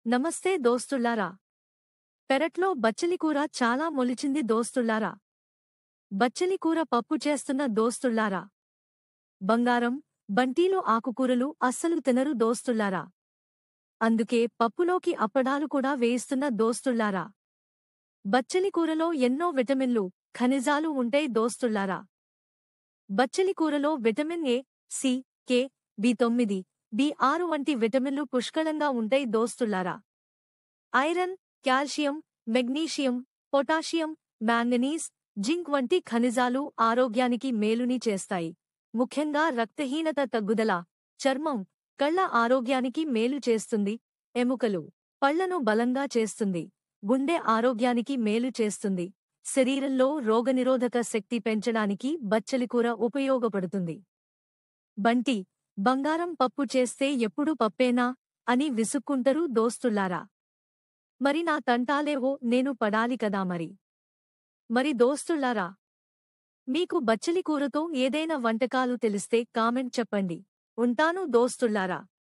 నమస్తే దోస్తుల్లారా. పెరట్లో బచ్చలికూర చాలా మొలిచింది దోస్తుల్లారా. బచ్చలికూర పప్పు చేస్తున్న దోస్తుల్లారా. బంగారం, బంటీలో ఆకుకూరలు అస్సలు తినరు దోస్తుల్లారా. అందుకే పప్పులోకి అప్పడాలు కూడా వేయిస్తున్న దోస్తుల్లారా. బచ్చలికూరలో ఎన్నో విటమిన్లు, ఖనిజాలు ఉంటాయి దోస్తుల్లారా. బచ్చలికూరలో vitamin A, C, K, B nine, బి6 వంటి విటమిన్లు పుష్కలంగా ఉంటాయి దోస్తుల్లారా. Iron, calcium, magnesium, potassium, manganese, zinc వంటి ఖనిజాలు ఆరోగ్యానికి మేలుని చేస్తాయి. ముఖ్యంగా రక్తహీనత తగ్గుదల, చర్మం, కళ్ల ఆరోగ్యానికి మేలు చేస్తుంది. ఎముకలు, పళ్లను బలంగా చేస్తుంది. గుండె ఆరోగ్యానికి మేలు చేస్తుంది. శరీరంలో రోగనిరోధక శక్తి పెంచడానికి బచ్చలికూర ఉపయోగపడుతుంది. బంటి, బంగారం పప్పు చేస్తే ఎప్పుడు పప్పేనా అని విసుక్కుంటరు దోస్తుల్లారా. మరి నా తంటాలేవో నేను పడాలి కదా మరి దోస్తుల్లారా, మీకు బచ్చలికూరతో ఏదైనా వంటకాలు తెలిస్తే కామెంట్ చెప్పండి. ఉంటాను దోస్తుల్లారా.